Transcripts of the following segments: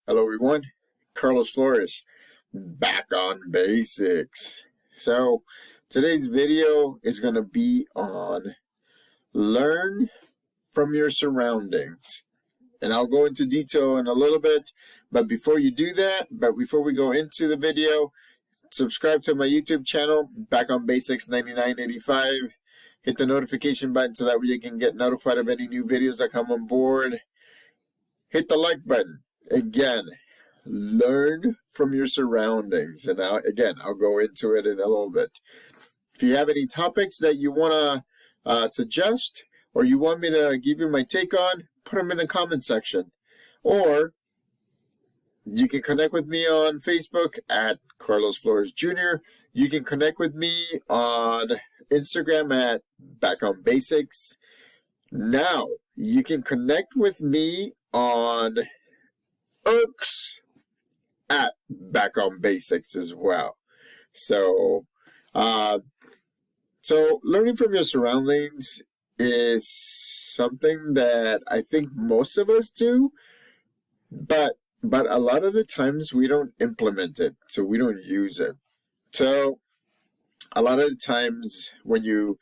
Hello everyone, Carlos Flores, back on basics. So today's video is going to be on learn from your surroundings. And I'll go into detail in a little bit, but before we go into the video, subscribe to my YouTube channel, Back on Basics 9985. Hit the notification button so that way you can get notified of any new videos that come on board. Hit the like button. Again, learn from your surroundings. And I'll go into it in a little bit. If you have any topics that you want to suggest or you want me to give you my take on, put them in the comment section. Or you can connect with me on Facebook at Carlos Flores Jr. You can connect with me on Instagram at Back on Basics. Now, you can connect with me on X at Back on Basics as well. So learning from your surroundings is something that I think most of us do, but a lot of the times we don't implement it, so we don't use it. So a lot of the times when you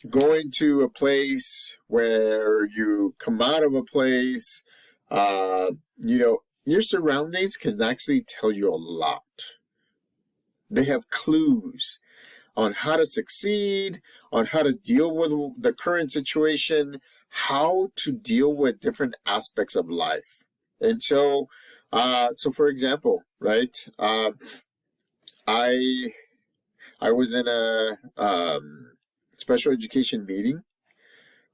go into a place, where you come out of a place, your surroundings can actually tell you a lot. They have clues on how to succeed, on how to deal with the current situation, how to deal with different aspects of life. And so for example, right, I was in a special education meeting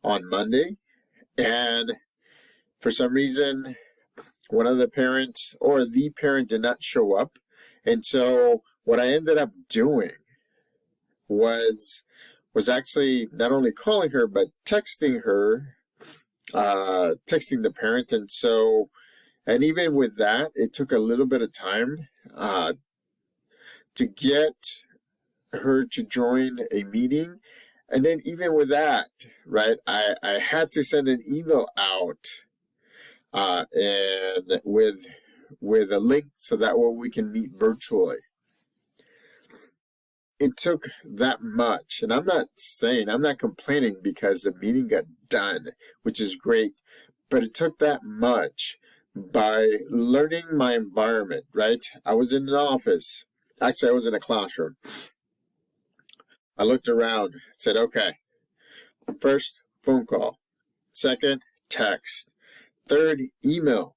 on Monday, and for some reason, one of the parents or the parent did not show up. And so what I ended up doing was actually not only calling her, but texting her, texting the parent. And even with that, it took a little bit of time to get her to join a meeting. And then even with that, right, I had to send an email out and with a link so that way we can meet virtually. It took that much, and I'm not complaining because the meeting got done, which is great, but it took that much by learning my environment, right? I was in an office. Actually, I was in a classroom. I looked around, said, okay, first, phone call. Second, text. Third, email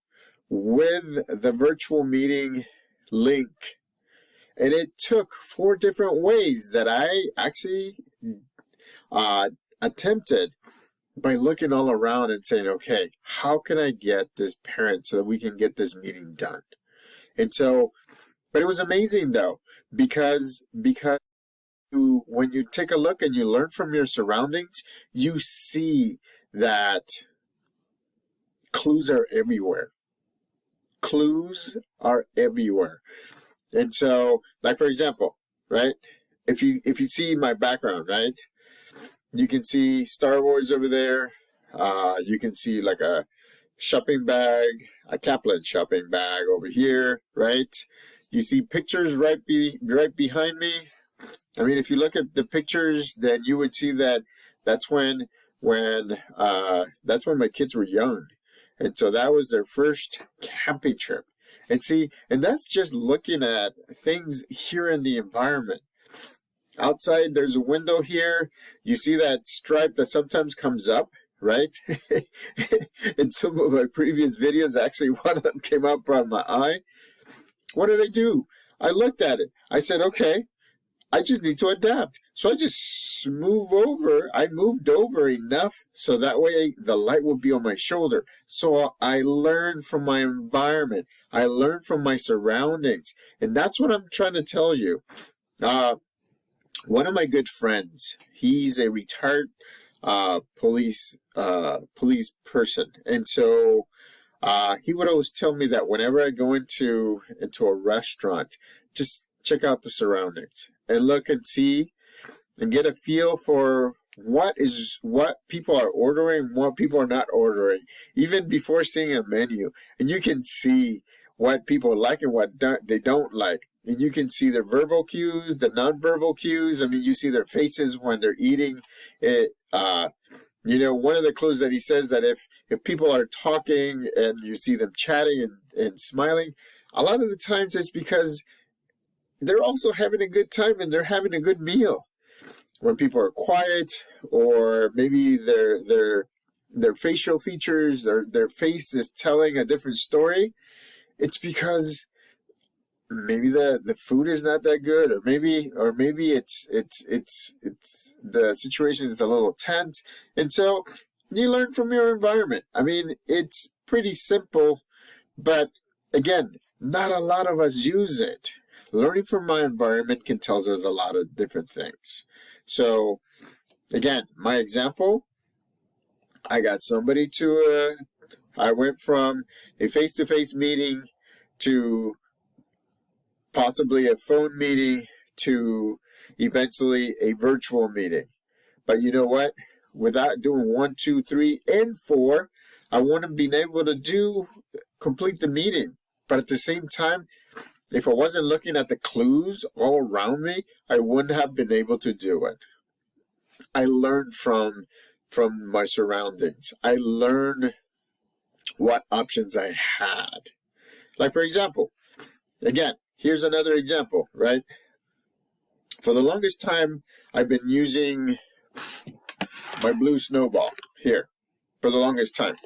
with the virtual meeting link. And it took 4 different ways that I actually attempted by looking all around and saying, okay, how can I get this parent so that we can get this meeting done? And so, but it was amazing though, because when you take a look and you learn from your surroundings, you see that clues are everywhere. Clues are everywhere. And so, like for example, right? If you see my background, right? You can see Star Wars over there. You can see like a shopping bag, a Kaplan shopping bag over here, right? You see pictures right behind me. I mean, if you look at the pictures, then you would see that that's when my kids were young. And so that was their first camping trip. And see, and that's just looking at things here in the environment. Outside, there's a window here. You see that stripe that sometimes comes up, right? In some of my previous videos, actually, one of them came up on my eye. What did I do? I looked at it. I said, okay, I just need to adapt. So I just moved over enough so that way the light will be on my shoulder. So I learned from my environment. I learned from my surroundings. And that's what I'm trying to tell you. One of my good friends, he's a retired police person. And so he would always tell me that whenever I go into a restaurant, just check out the surroundings and look and see and get a feel for what people are ordering, what people are not ordering, even before seeing a menu. And you can see what people like and what they don't like. And you can see their verbal cues, the nonverbal cues. I mean, you see their faces when they're eating it. One of the clues that he says that if people are talking and you see them chatting and smiling, a lot of the times it's because they're also having a good time and they're having a good meal. When people are quiet, or maybe their facial features, their face is telling a different story, it's because maybe the food is not that good, or maybe it's the situation is a little tense. And so you learn from your environment. I mean, it's pretty simple, but again, not a lot of us use it. Learning from my environment can tell us a lot of different things. So again, my example, I got somebody I went from a face-to-face meeting to possibly a phone meeting to eventually a virtual meeting. But you know what? Without doing 1, 2, 3, and 4, I wouldn't have been able to complete the meeting. But at the same time, if I wasn't looking at the clues all around me, I wouldn't have been able to do it. I learned from my surroundings. I learned what options I had. Like, for example, again, here's another example, right? For the longest time, I've been using my blue snowball here for the longest time.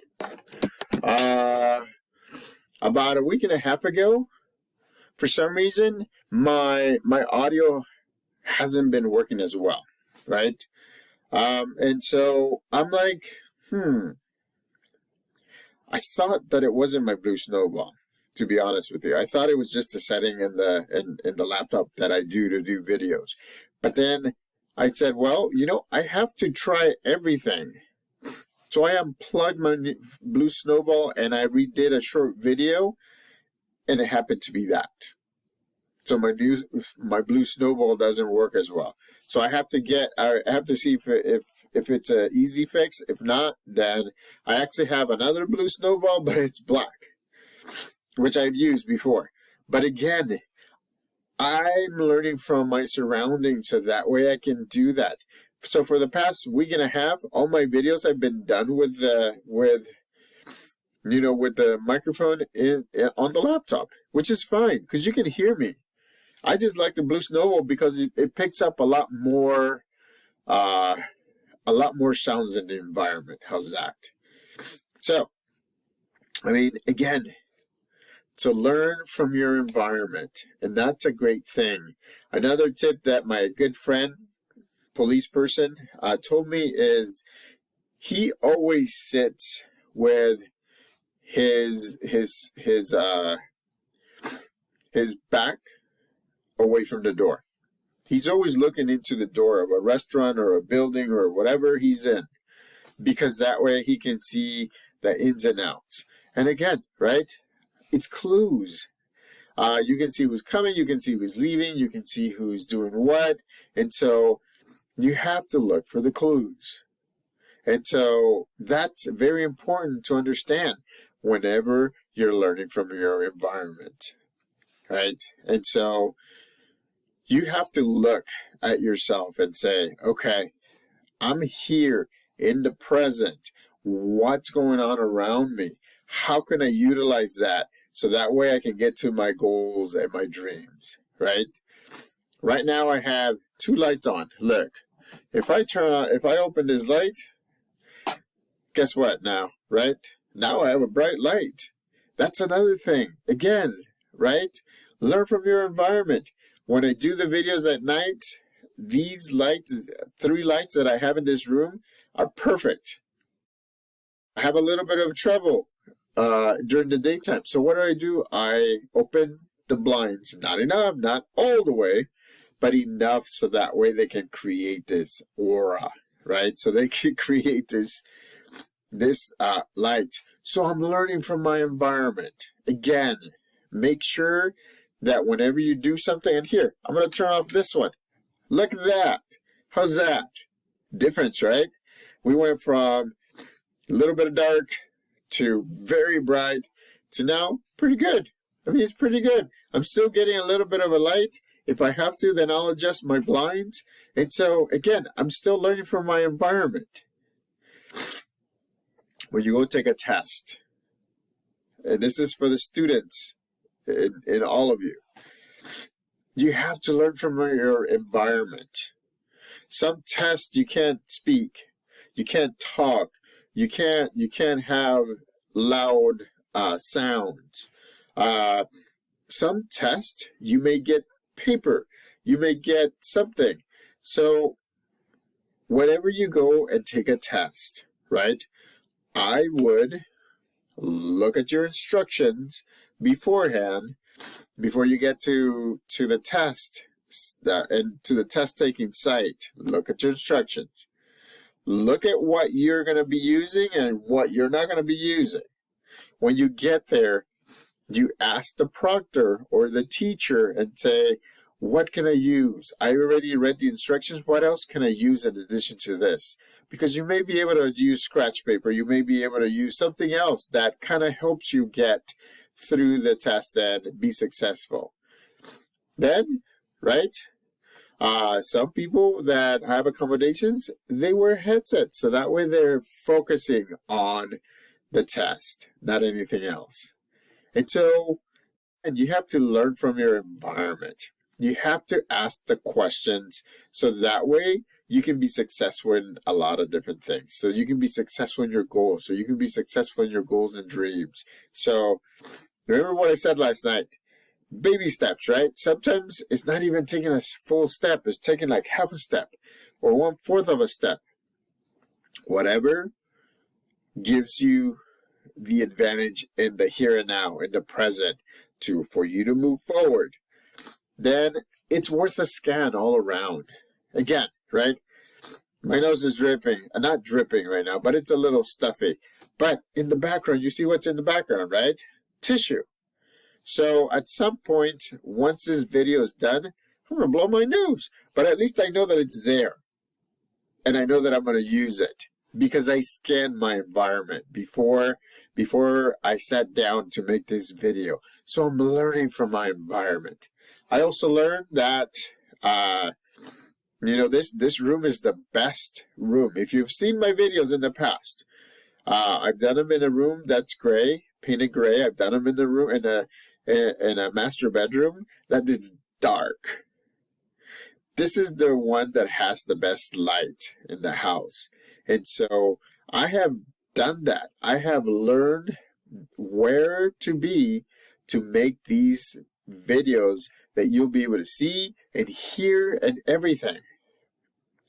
About a week and a half ago, for some reason, my audio hasn't been working as well, right? And so I'm like, I thought that it wasn't my blue snowball, to be honest with you. I thought it was just a setting in the laptop that I do to do videos. But then I said, well, I have to try everything. So I unplugged my blue snowball and I redid a short video, and it happened to be that. So my blue snowball doesn't work as well. So I have to see if it's an easy fix. If not, then I actually have another blue snowball, but it's black, which I've used before. But again, I'm learning from my surroundings, so that way I can do that. So for the past week and a half, all my videos have been done with the microphone on the laptop, which is fine because you can hear me. I just like the blue snowball because it picks up a lot more sounds in the environment. How's that? So, I mean, again, to learn from your environment, and that's a great thing. Another tip that my good friend, police person, told me is he always sits with his back away from the door. He's always looking into the door of a restaurant or a building or whatever he's in, because that way he can see the ins and outs. And again, right, it's clues. You can see who's coming, you can see who's leaving, you can see who's doing what, and so you have to look for the clues. And so that's very important to understand whenever you're learning from your environment, right? And so you have to look at yourself and say, okay, I'm here in the present. What's going on around me? How can I utilize that so that way I can get to my goals and my dreams, right? Right now I have 2 lights on. Look, if I open this light, guess what now, right? Now I have a bright light. That's another thing. Again, right? Learn from your environment. When I do the videos at night, these lights, 3 lights that I have in this room, are perfect. I have a little bit of trouble during the daytime. So what do? I open the blinds. Not enough, not all the way, but enough so that way they can create this aura, right? So they can create this light. So I'm learning from my environment. Again, make sure that whenever you do something, and here, I'm going to turn off this one. Look at that. How's that? difference, right? We went from a little bit of dark to very bright to now pretty good. I mean, it's pretty good. I'm still getting a little bit of a light. If I have to, then I'll adjust my blinds. And so, again, I'm still learning from my environment. When you go take a test, and this is for the students in all of you, you have to learn from your environment. Some tests you can't speak, you can't talk, you can't have loud sounds. Some tests you may get paper, you may get something. So whenever you go and take a test, right, I would look at your instructions beforehand, before you get to the test and to the test taking site. Look at your instructions. Look at what you're going to be using and what you're not going to be using. When you get there, you ask the proctor or the teacher and say, what can I use? I already read the instructions. What else can I use in addition to this? Because you may be able to use scratch paper. You may be able to use something else that kind of helps you get through the test and be successful. Then, right, some people that have accommodations, they wear headsets. So that way they're focusing on the test, not anything else. And so, and you have to learn from your environment. You have to ask the questions so that way you can be successful in a lot of different things. So you can be successful in your goals. So you can be successful in your goals and dreams. So remember what I said last night. Baby steps, right? Sometimes it's not even taking a full step. It's taking like half a step or 1/4 of a step. Whatever gives you the advantage in the here and now, in the present, for you to move forward, then it's worth a scan all around. Again, right? My nose is dripping. Not dripping right now, but it's a little stuffy. But in the background, you see what's in the background, right? Tissue. So at some point, once this video is done, I'm going to blow my nose. But at least I know that it's there. And I know that I'm going to use it because I scanned my environment before I sat down to make this video. So I'm learning from my environment. I also learned that, this room is the best room. If you've seen my videos in the past, I've done them in a room that's gray, painted gray. I've done them in the room in a master bedroom that is dark. This is the one that has the best light in the house. And so I have done that. I have learned where to be to make these videos that you'll be able to see and hear and everything.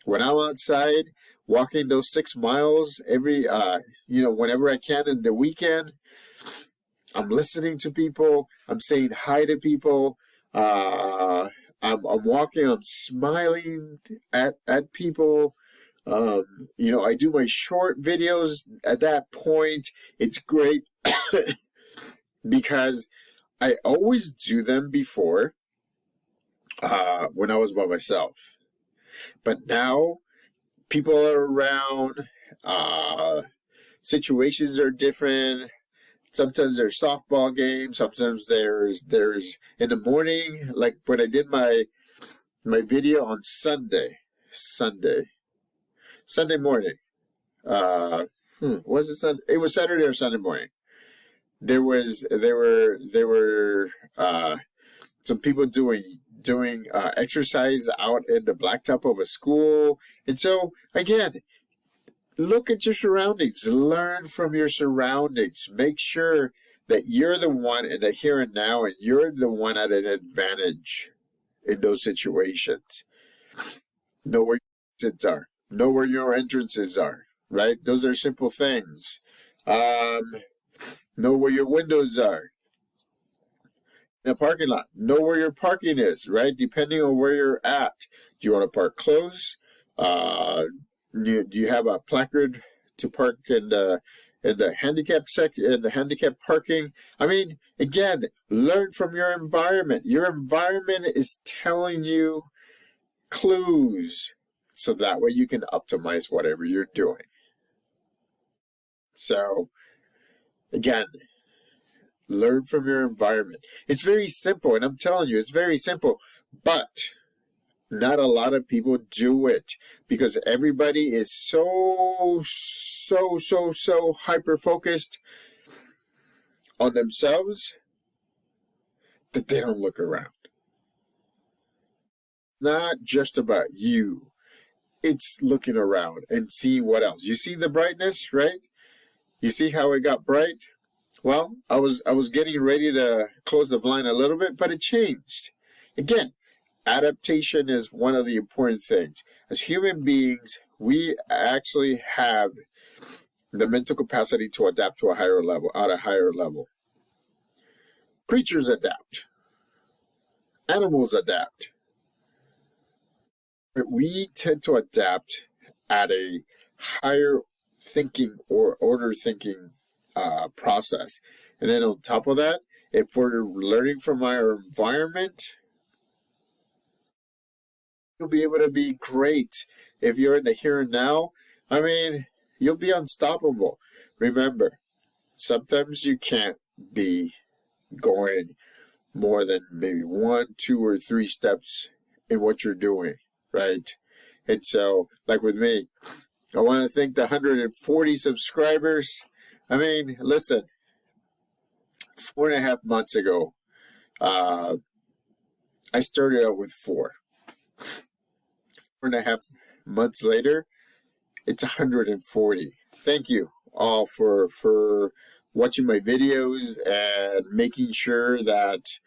When I'm outside walking those 6 miles whenever I can in the weekend, I'm listening to people. I'm saying hi to people. I'm walking. I'm smiling at people. I do my short videos at that point. It's great because I always do them before when I was by myself. But now people are around. Situations are different. Sometimes there's softball games. Sometimes there's in the morning, like when I did my video on Sunday morning. Was it Sunday? It was Saturday or Sunday morning. There were some people doing exercise out in the blacktop of a school. And so again, look at your surroundings. Learn from your surroundings. Make sure that you're the one in the here and now, and you're the one at an advantage in those situations. Know where your exits are. Know where your entrances are. Right? Those are simple things. Know where your windows are. In a parking lot, know where your parking is, right? Depending on where you're at. Do you want to park close? Do you have a placard to park in the handicap in the handicap parking? I mean, again, learn from your environment. Your environment is telling you clues. so that way you can optimize whatever you're doing. So again, learn from your environment. It's very simple, and I'm telling you, it's very simple, but not a lot of people do it because everybody is so hyper focused on themselves that they don't look around. Not just about you. It's looking around and seeing what else. You see the brightness, right? You see how it got bright? Well, I was getting ready to close the blind a little bit, but it changed. Again, adaptation is one of the important things. As human beings, we actually have the mental capacity to adapt to a higher level, at a higher level. Creatures adapt. Animals adapt. But we tend to adapt at a higher thinking or order thinking process. And then on top of that, if we're learning from our environment, you'll be able to be great. If you're in the here and now, I mean, you'll be unstoppable. Remember, sometimes you can't be going more than maybe 1, 2, or 3 steps in what you're doing, right? And so, like with me, I want to thank the 140 subscribers. I mean, listen, 4.5 months ago, I started out with 4. 4.5 months later, it's 140. Thank you all for watching my videos and making sure that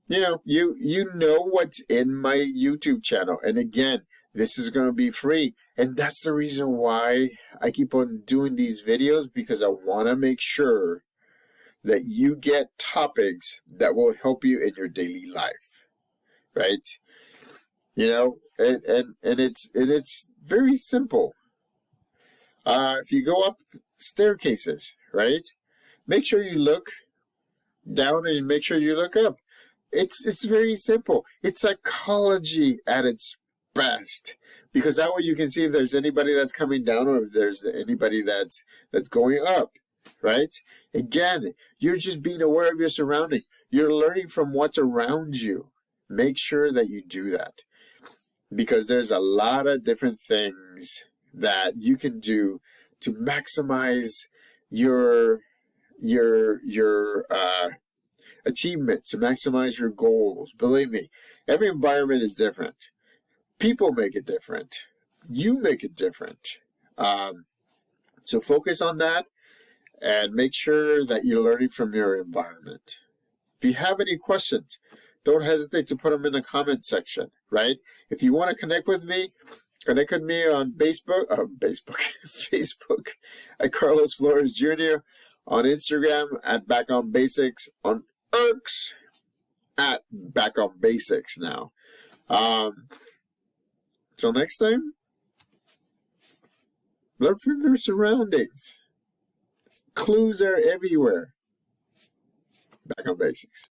you know what's in my YouTube channel. And again, this is going to be free, and that's the reason why I keep on doing these videos, because I want to make sure that you get topics that will help you in your daily life, right? And it's very simple. If you go up staircases, right, make sure you look down and make sure you look up. It's very simple. It's psychology at its best, because that way you can see if there's anybody that's coming down or if there's anybody that's going up, right? Again, you're just being aware of your surrounding. You're learning from what's around you. Make sure that you do that, because there's a lot of different things that you can do to maximize your achievement, to maximize your goals. Believe me, every environment is different. People make it different. You make it different. So focus on that and make sure that you're learning from your environment. If you have any questions, don't hesitate to put them in the comment section, right? If you want to connect with me on Facebook, Facebook at Carlos Flores Jr., on Instagram at Back on Basics, on X at Back on Basics now. Till next time, learn from your surroundings. Clues are everywhere. Back on Basics.